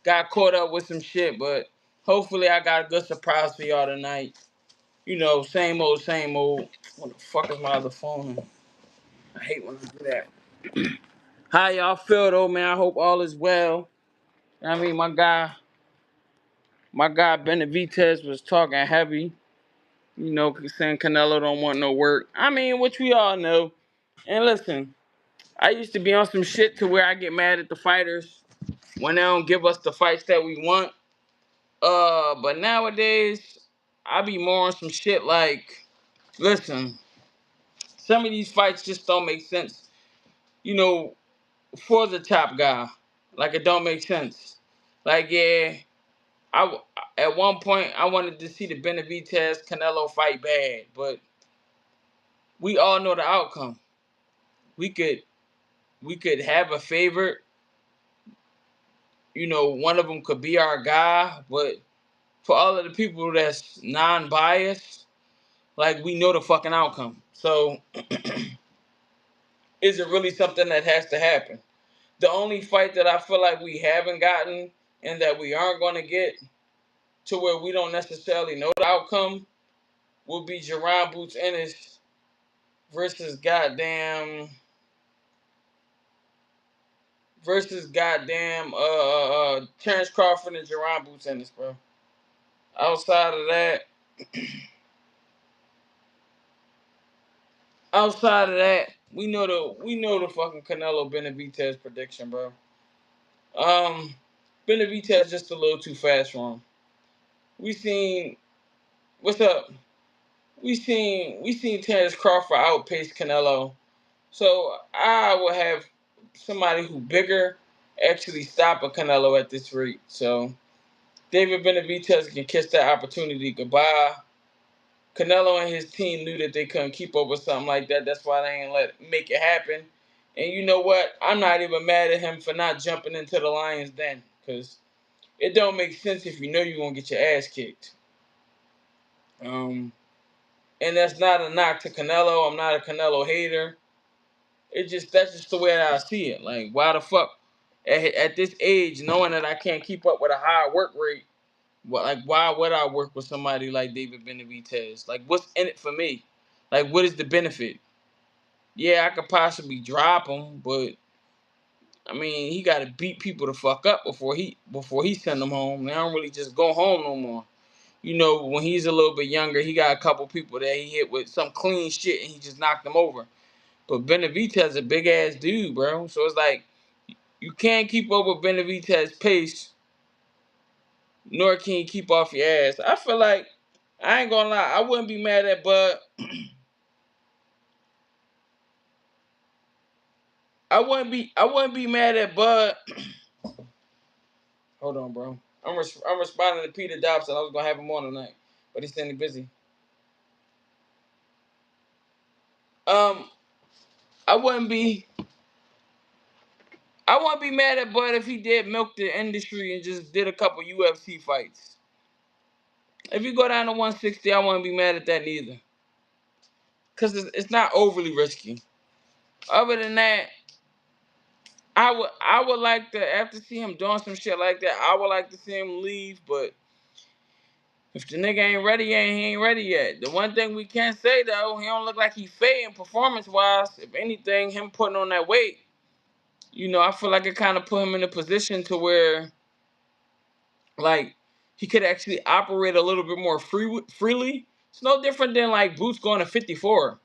got caught up with some shit, but hopefully I got a good surprise for y'all tonight. You know, same old, same old. What the fuck is my other phone? I hate when I do that. How y'all feel though, man? I hope all is well. I mean, my guy Benavidez was talking heavy. You know, saying Canelo don't want no work. I mean, which we all know. And listen, I used to be on some shit to where I get mad at the fighters when they don't give us the fights that we want. But nowadays, I be more on some shit like, listen, some of these fights just don't make sense. You know, for the top guy, like it don't make sense. Like yeah, I at one point I wanted to see the Benavidez Canelo fight bad, but we all know the outcome. We could have a favorite. You know, one of them could be our guy, but for all of the people that's non-biased, like we know the fucking outcome. So is it really something that has to happen? The only fight that I feel like we haven't gotten and that we aren't going to get to where we don't necessarily know the outcome will be Jerron Boots Ennis versus Terrence Crawford and Jerron Boots Ennis, bro. Outside of that, we know the fucking Canelo Benavidez prediction, bro. Um, Benavidez just a little too fast for him. We seen what's up. We seen Terrence Crawford outpace Canelo. So I will have somebody who bigger actually stop a Canelo at this rate. So David Benavidez can kiss that opportunity goodbye. Canelo and his team knew that they couldn't keep up with something like that. That's why they ain't make it happen. And you know what? I'm not even mad at him for not jumping into the Lions den, because it don't make sense if you know you're gonna get your ass kicked. Um, and that's not a knock to Canelo. I'm not a Canelo hater. That's just the way that I see it. Like, why the fuck at this age, knowing that I can't keep up with a high work rate, why would I work with somebody like David Benavidez? Like, what's in it for me? Like, what is the benefit? Yeah, I could possibly drop him, but I mean, he got to beat people the fuck up before he send them home. They don't really just go home no more. You know, when he's a little bit younger, he got a couple people that he hit with some clean shit and he just knocked them over. But Benavidez a big ass dude, bro. So it's like you can't keep up with Benavidez's pace, nor can you keep off your ass. I feel like I ain't gonna lie, I wouldn't be mad at Bud. I wouldn't be mad at Bud. Hold on, bro. I'm responding to Peter Dobson. I was gonna have him on tonight, but he's standing busy. Um, I wouldn't be I wouldn't be mad at Bud if he did milk the industry and just did a couple UFC fights. If you go down to 160, I wouldn't be mad at that neither, cause it's not overly risky. Other than that, I would like to, after see him doing some shit like that, I would like to see him leave. But if the nigga ain't ready yet, he ain't ready yet. The one thing we can't say though, he don't look like he fading performance wise. If anything, him putting on that weight, I feel like it kind of put him in a position to where like he could actually operate a little bit more freely. It's no different than like Boots going to 54.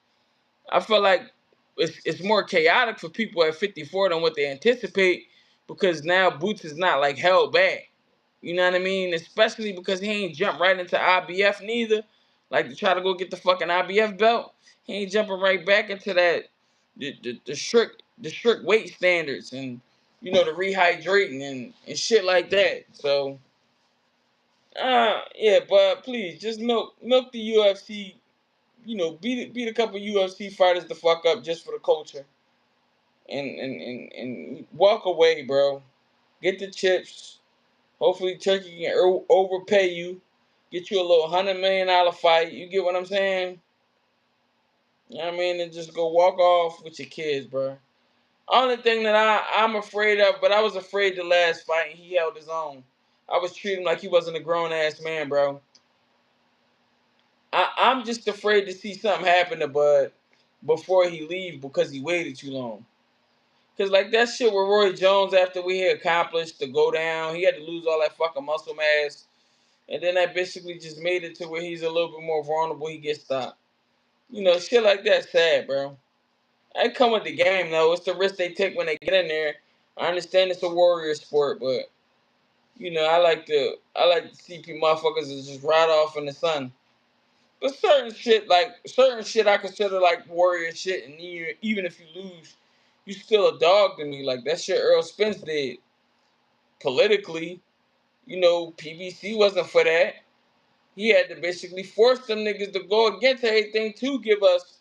I feel like it's more chaotic for people at 54 than what they anticipate, because now Boots is not like held back. You know what I mean? Especially because he ain't jump right into IBF neither. Like to try to go get the fucking IBF belt, he ain't jumping right back into that the strict weight standards and the rehydrating and shit like that. So yeah, but please just milk the UFC. Beat a couple UFC fighters the fuck up just for the culture, and walk away, bro. Get the chips. Hopefully, Turkey can overpay you, get you a little $100 million fight. You get what I'm saying? You know what I mean? And just go walk off with your kids, bro. Only thing that I'm afraid of, but I was afraid the last fight, and he held his own. I was treating him like he wasn't a grown ass man, bro. I'm just afraid to see something happen to Bud before he leave because he waited too long. Cause like that shit with Roy Jones after we had accomplished to go down, he had to lose all that fucking muscle mass, and then that basically just made it to where he's a little bit more vulnerable. He gets stopped. You know, shit like that's sad, bro. I come with the game though. It's the risk they take when they get in there. I understand it's a warrior sport, but you know, I like to see people motherfuckers that just ride off in the sun. But certain shit I consider like warrior shit, and even if you lose, you still a dog to me. Like that shit Earl Spence did politically. You know, PBC wasn't for that. He had to basically force them niggas to go against everything to give us,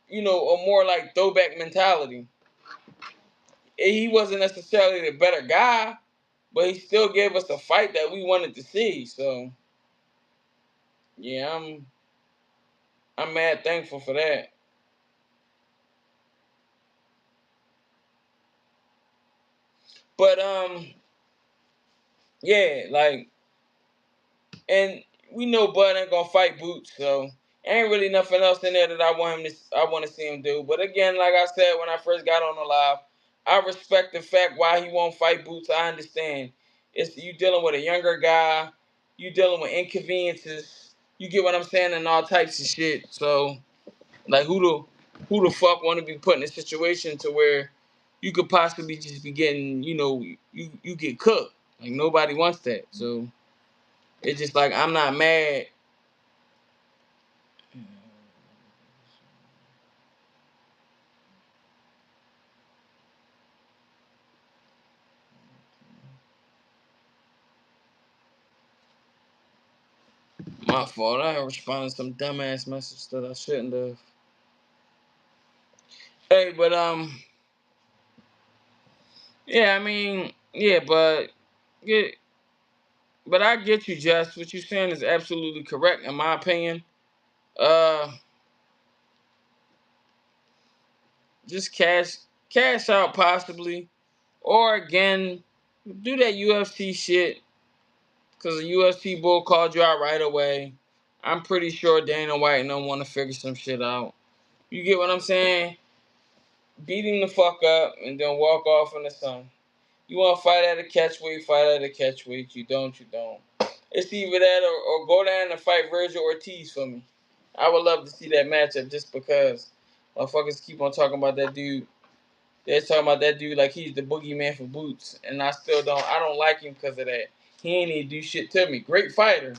you know, a more like throwback mentality. He wasn't necessarily the better guy, but he still gave us a fight that we wanted to see. So yeah, I'm mad thankful for that. But yeah, like, and we know Bud ain't gonna fight Boots, so ain't really nothing else in there that I want to see him do. But again, like I said when I first got on the live, I respect the fact why he won't fight Boots. I understand. It's you dealing with a younger guy, you dealing with inconveniences. You get what I'm saying, and all types of shit. So like, who the fuck want to be put in a situation to where you could possibly just be getting, you know, you get cooked. Like nobody wants that. So it's just like I'm not mad. My fault. I responded to some dumbass message that I shouldn't have. Hey, but yeah, I mean, yeah, yeah, but I get you, Jess. What you're saying is absolutely correct, in my opinion. Uh, just cash out possibly, or again, do that UFC shit because the UFC bull called you out right away. I'm pretty sure Dana White don't want to figure some shit out. You get what I'm saying? Beat him the fuck up and then walk off in the sun. You want to fight at a catchweight, fight at a catchweight. You don't, you don't. It's either that or go down and fight Virgil Ortiz for me. I would love to see that matchup just because motherfuckers keep on talking about that dude. They're talking about that dude like he's the boogeyman for Boots. And I don't like him because of that. He ain't even do shit to me. Great fighter.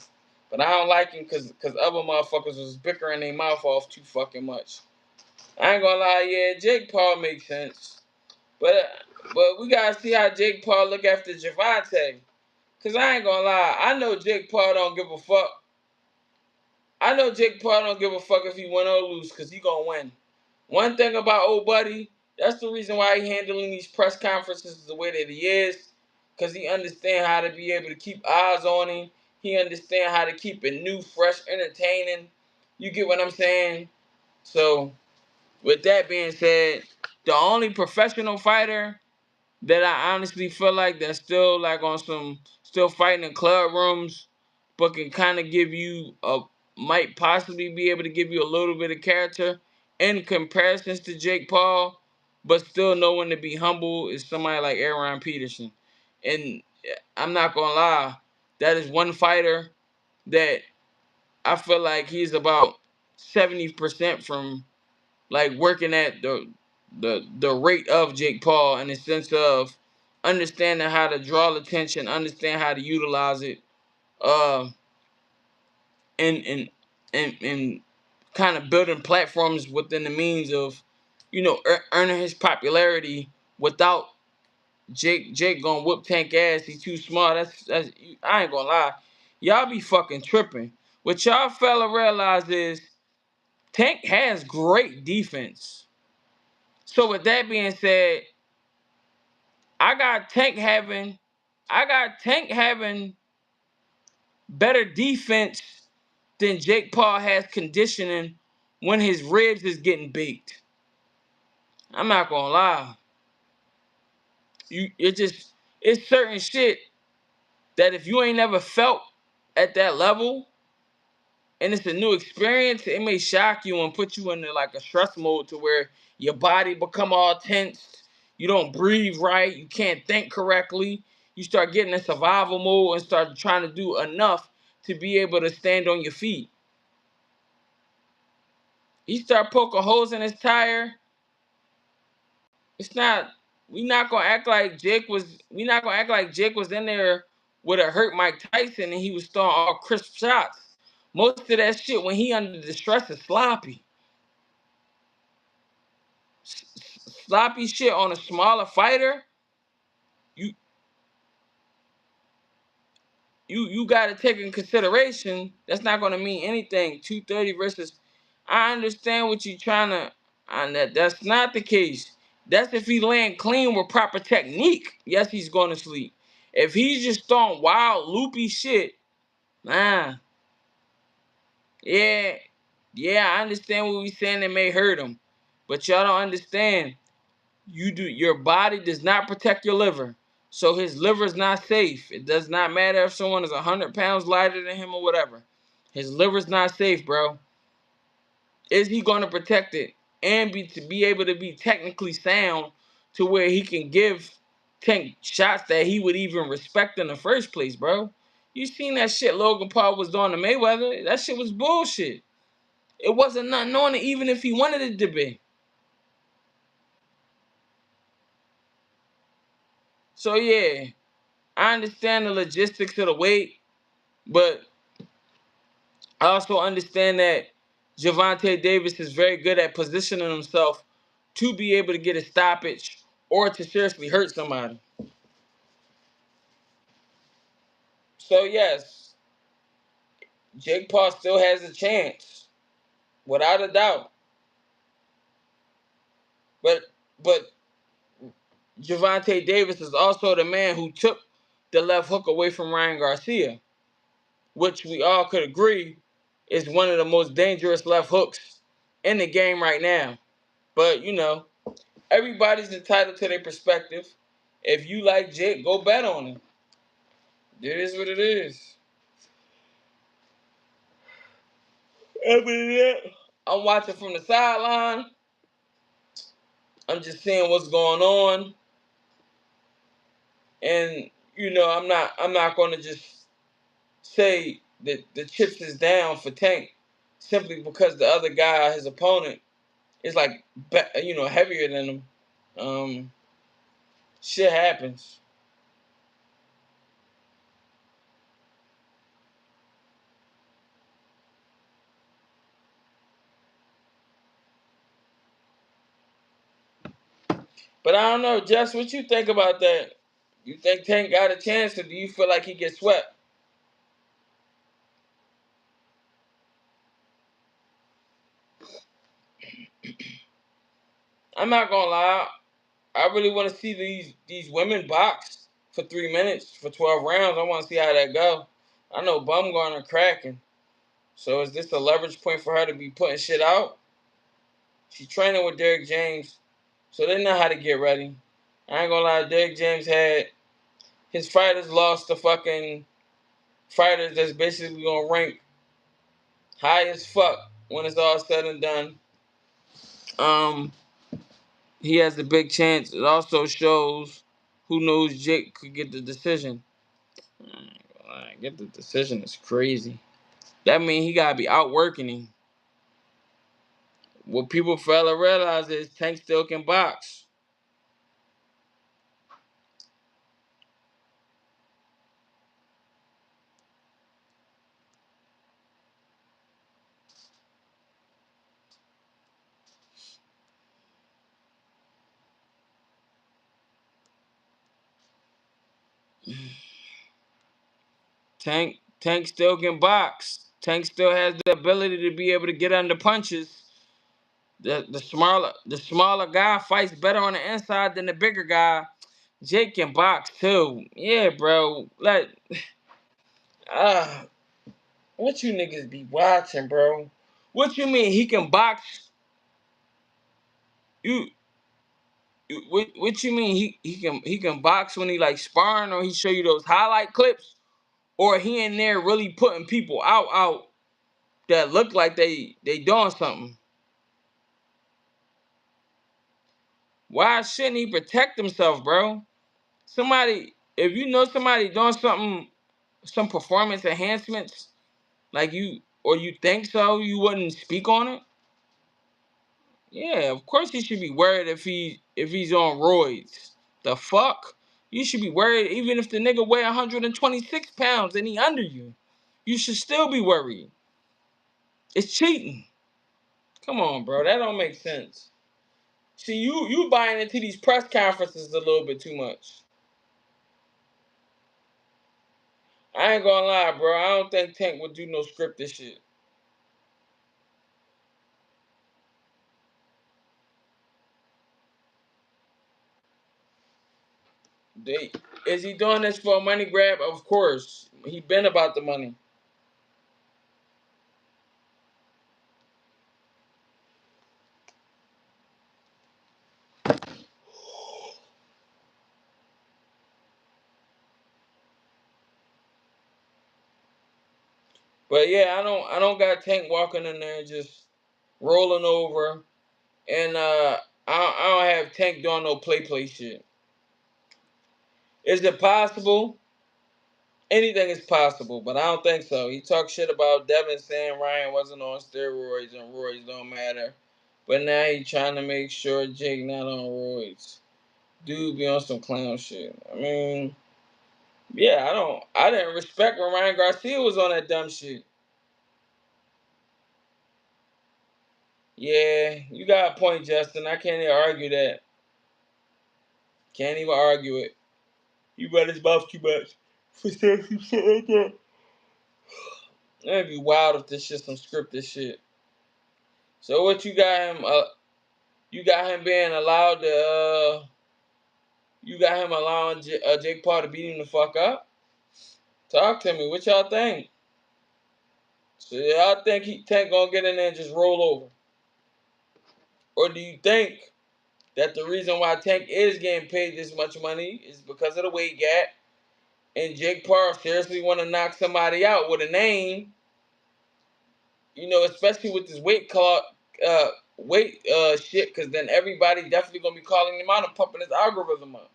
But I don't like him because other motherfuckers was bickering their mouth off too fucking much. I ain't gonna lie, yeah, Jake Paul makes sense. But we gotta see how Jake Paul look after Javante. Cause I ain't gonna lie, I know Jake Paul don't give a fuck. I know Jake Paul don't give a fuck if he win or lose, cause he gonna win. One thing about old buddy, that's the reason why he handling these press conferences the way that he is, cause he understand how to be able to keep eyes on him. He understand how to keep it new, fresh, entertaining. You get what I'm saying? So, with that being said, the only professional fighter that I honestly feel like that's still like on some still fighting in club rooms, but can kind of give you a might possibly be able to give you a little bit of character in comparisons to Jake Paul, but still knowing to be humble is somebody like Aaron Peterson. And I'm not gonna lie, that is one fighter that I feel like he's about 70% from like working at the rate of Jake Paul in the sense of understanding how to draw attention, understand how to utilize it, uh, and and and kind of building platforms within the means of, you know, earning his popularity without Jake gonna whoop Tank ass. He's too smart. That's I ain't gonna lie, y'all be fucking tripping. What y'all fella realize is Tank has great defense. So with that being said, I got Tank having better defense than Jake Paul has conditioning when his ribs is getting baked. I'm not gonna lie. It's certain shit that if you ain't never felt at that level and it's a new experience, it may shock you and put you into like a stress mode to where your body become all tense, you don't breathe right, you can't think correctly, you start getting in survival mode and start trying to do enough to be able to stand on your feet. He start poking holes in his tire. It's not. We not gonna act like Jake was in there with a hurt Mike Tyson and he was throwing all crisp shots. Most of that shit when he under distress is sloppy. Sloppy shit on a smaller fighter. You you gotta take in consideration. That's not gonna mean anything. 230 versus. I understand what you're trying to. And that's not the case. That's if he land clean with proper technique. Yes, he's going to sleep. If he's just throwing wild, loopy shit, nah. Yeah, yeah, I understand what we're saying. It may hurt him, but y'all don't understand. Your body does not protect your liver, so his liver is not safe. It does not matter if someone is 100 pounds lighter than him or whatever. His liver's not safe, bro. Is he going to protect it and be able to be technically sound to where he can give tank shots that he would even respect in the first place, bro? You seen that shit Logan Paul was doing to Mayweather? That shit was bullshit. It wasn't nothing on it, even if he wanted it to be. So yeah, I understand the logistics of the weight, but I also understand that Gervonta Davis is very good at positioning himself to be able to get a stoppage or to seriously hurt somebody. So yes, Jake Paul still has a chance, without a doubt. But but Gervonta Davis is also the man who took the left hook away from Ryan Garcia, which we all could agree is one of the most dangerous left hooks in the game right now. But everybody's entitled to their perspective. If you like Jake, go bet on him. It is what it is. Other than that, I'm watching from the sideline. I'm just seeing what's going on. And I'm not going to just say that the chips is down for Tank simply because the other guy, his opponent, is like heavier than him. Shit happens. But I don't know, Jess, what you think about that? You think Tank got a chance, or do you feel like he gets swept? I'm not gonna lie. I really want to see these women box for 3 minutes for 12 rounds. I want to see how that go. I know Bumgarner cracking. So is this a leverage point for her to be putting shit out? She's training with Derrick James, so they know how to get ready. I ain't gonna lie, Derrick James had his fighters lost to fucking fighters that's basically gonna rank high as fuck when it's all said and done. Um, he has a big chance. It also shows who knows Jake could get the decision. Get the decision is crazy. That means he gotta be outworking him. What people fail to realize is Tank still can box. Tank still can box. Tank still has the ability to be able to get under punches. The smaller guy fights better on the inside than the bigger guy. Jake can box too. Yeah, bro. Uh, what you niggas be watching, bro? What you mean he can box? You What you mean? He can box when he like sparring, or he show you those highlight clips, or he in there really putting people out that look like they doing something. Why shouldn't he protect himself, bro? Somebody, if you know somebody doing something, some performance enhancements, like you, or you think so, you wouldn't speak on it. Yeah, of course he should be worried if he's on roids. The fuck? You should be worried even if the nigga weigh 126 pounds and he under you. You should still be worried. It's cheating. Come on, bro. That don't make sense. See, you buying into these press conferences a little bit too much. I ain't gonna lie, bro. I don't think Tank would do no scripted shit. They, is he doing this for a money grab? Of course. He been about the money. But yeah, I don't got Tank walking in there just rolling over, and I don't have Tank doing no play shit. Is it possible? Anything is possible, but I don't think so. He talked shit about Devin saying Ryan wasn't on steroids and roids don't matter, but now he trying to make sure Jake not on roids. Dude be on some clown shit. I mean, yeah, I didn't respect when Ryan Garcia was on that dumb shit. Yeah, you got a point, Justin. I can't even argue that. Can't even argue it. You run his mouth too much for saying some shit like that. That'd be wild if this shit some scripted shit. So what you got him? You got him being allowed to. You got him allowing Jake Paul to beat him the fuck up. Talk to me. What y'all think? So y'all think Tank gonna get in there and just roll over, or do you think that the reason why Tank is getting paid this much money is because of the weight gap, and Jake Paul seriously want to knock somebody out with a name? You know, especially with this weight shit, because then everybody definitely gonna be calling him out and pumping his algorithm up.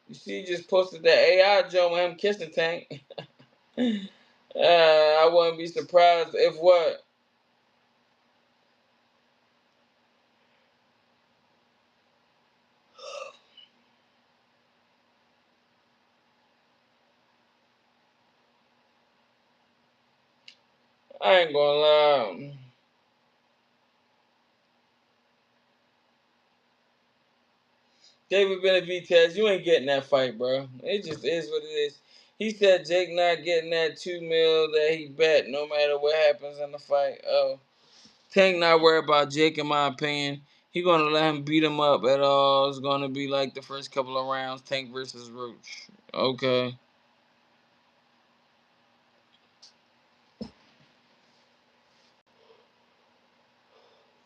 You see, he just posted that AI joke with him kissing Tank. I wouldn't be surprised if what? I ain't gonna lie. David Benavidez, you ain't getting that fight, bro. It just is what it is. He said Jake not getting that 2 mil that he bet no matter what happens in the fight. Oh, Tank not worried about Jake, in my opinion. He gonna let him beat him up at all. It's gonna be like the first couple of rounds, Tank versus Roach. Okay.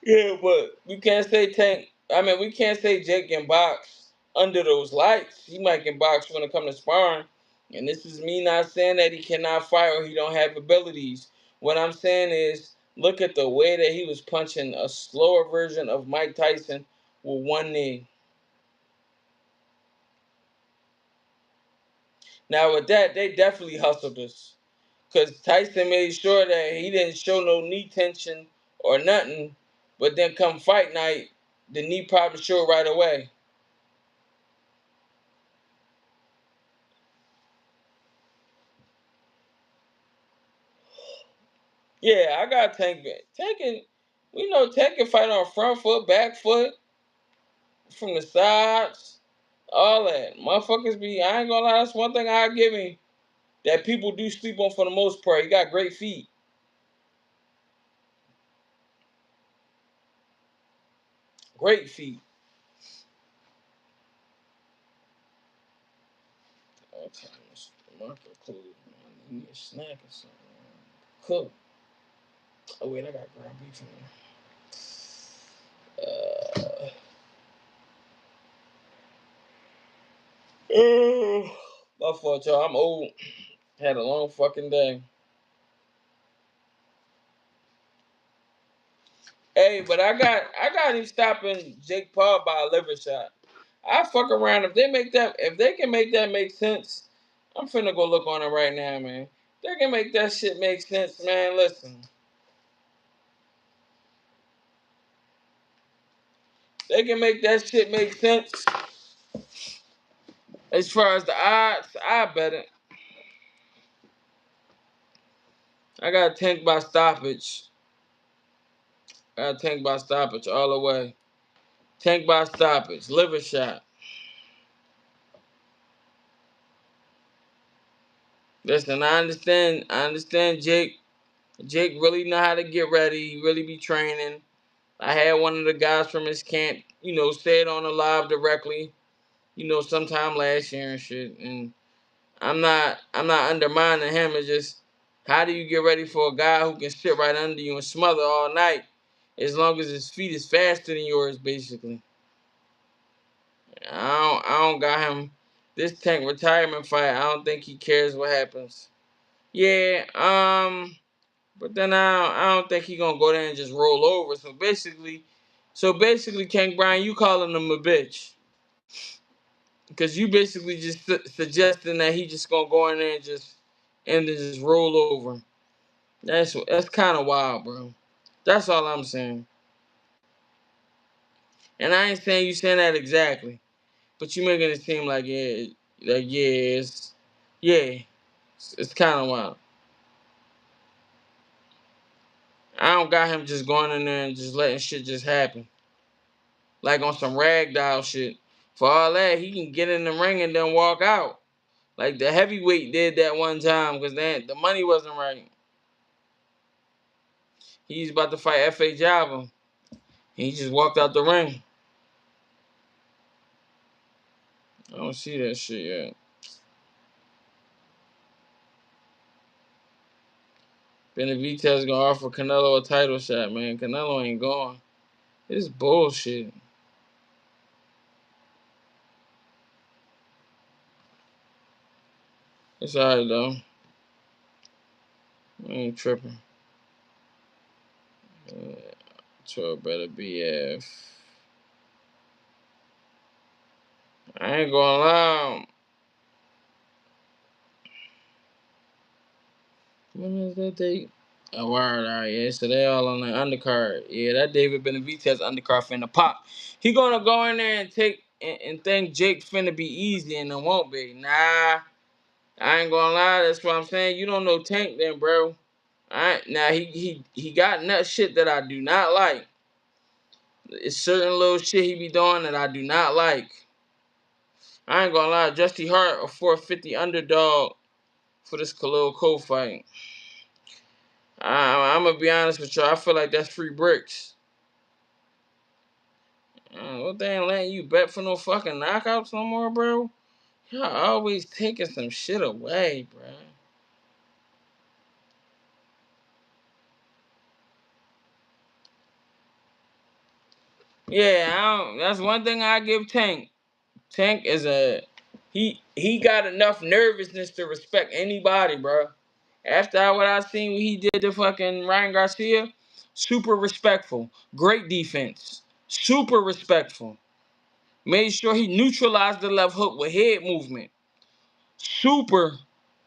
Yeah, but we can't say Tank. I mean, we can't say Jake can box under those lights. He might can box when it comes to sparring. And this is me not saying that he cannot fight or he don't have abilities. What I'm saying is, look at the way that he was punching a slower version of Mike Tyson with one knee. Now with that, they definitely hustled us. Because Tyson made sure that he didn't show no knee tension or nothing. But then come fight night, the knee probably showed right away. Yeah, I got Tank. Taking, we know Tank can fight on front foot, back foot, from the sides, all that. Motherfuckers be, I ain't gonna lie, that's one thing I give him that people do sleep on for the most part. He got great feet. Great feet. All time, market closed, man. You need a snack or something. Cook. Oh, wait, I got ground beef in there. Oh, my fault, y'all. I'm old. Had a long fucking day. Hey, but I got him stopping Jake Paul by a liver shot. I fuck around if they can make that make sense. I'm finna go look on it right now, man. They can make that shit make sense, man. Listen, they can make that shit make sense. As far as the odds, I bet it. I got Tank by stoppage. I got Tank by stoppage all the way. Tank by stoppage, liver shot. Listen, I understand. I understand. Jake really know how to get ready. He really be training. I had one of the guys from his camp, say it on the live directly, sometime last year and shit. And I'm not undermining him. It's just, how do you get ready for a guy who can sit right under you and smother all night, as long as his feet is faster than yours, basically. I don't got him. This Tank retirement fight, I don't think he cares what happens. Yeah, but then I don't think he gonna go there and just roll over. So basically, King Brian, you calling him a bitch because you basically just suggesting that he just gonna go in there and just roll over. That's kind of wild, bro. That's all I'm saying. And I ain't saying you saying that exactly, but you making it seem like yeah, it's kind of wild. I don't got him just going in there and just letting shit just happen. Like on some ragdoll shit. For all that, he can get in the ring and then walk out. Like the heavyweight did that one time because then the money wasn't right. He's about to fight F.A. Java. He just walked out the ring. I don't see that shit yet. Benavidez gonna offer Canelo a title shot, man. Canelo ain't going. It's bullshit. It's alright though. I ain't tripping. 12 better BF. I ain't gonna lie. When is that date? Oh, word, all right, yeah. So they all on the undercard. Yeah, that David Benavidez undercard finna pop. He gonna go in there and think Jake finna be easy and it won't be. Nah, I ain't gonna lie. That's what I'm saying. You don't know Tank then, bro. Now he got nut shit that I do not like. It's certain little shit he be doing that I do not like. I ain't gonna lie. Justy Hart a 450 underdog for this Khalil Cole fight. I'm gonna be honest with you. I feel like that's free bricks. What they ain't letting you bet for no fucking knockouts no more, bro? Y'all always taking some shit away, bro. Yeah, that's one thing I give Tank. Tank is he got enough nervousness to respect anybody, bro. After what I seen what he did to fucking Ryan Garcia, super respectful. Great defense. Super respectful. Made sure he neutralized the left hook with head movement. Super,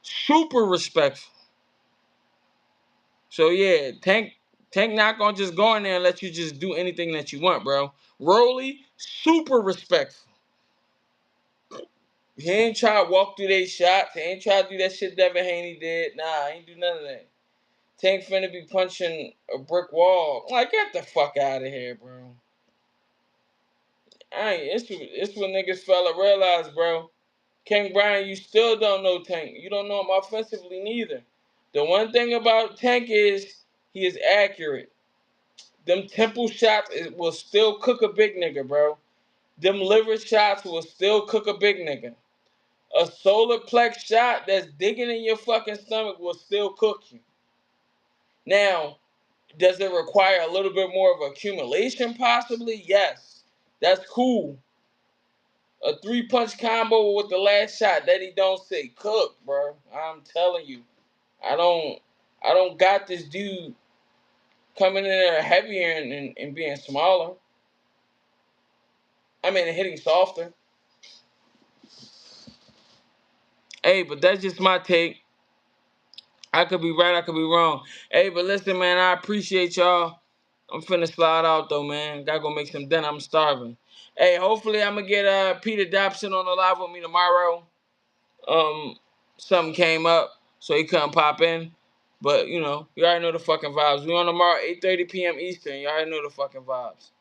super respectful. So yeah, Tank not gonna just go in there and let you just do anything that you want, bro. Rolly, super respectful. He ain't try to walk through their shots. He ain't try to do that shit Devin Haney did. Nah, he ain't do none of that. Tank finna be punching a brick wall. Like, get the fuck out of here, bro. It's what niggas fella realize, bro. King Brian, you still don't know Tank. You don't know him offensively neither. The one thing about Tank is he is accurate. Them temple shots will still cook a big nigga, bro. Them liver shots will still cook a big nigga. A solar plex shot that's digging in your fucking stomach will still cook you. Now, does it require a little bit more of accumulation? Possibly, yes. That's cool. A 3-punch combo with the last shot that he don't say cook, bro. I'm telling you, I don't, I don't got this dude coming in there heavier and being smaller. I mean, hitting softer. Hey, but that's just my take. I could be right, I could be wrong. Hey, but listen, man, I appreciate y'all. I'm finna slide out though, man. Gotta go make some dinner. I'm starving. Hey, hopefully I'm gonna get Peter Dobson on the live with me tomorrow. Um, Something came up, so he couldn't pop in. But you already know the fucking vibes. We on tomorrow, 8:30 p.m. Eastern. You already know the fucking vibes.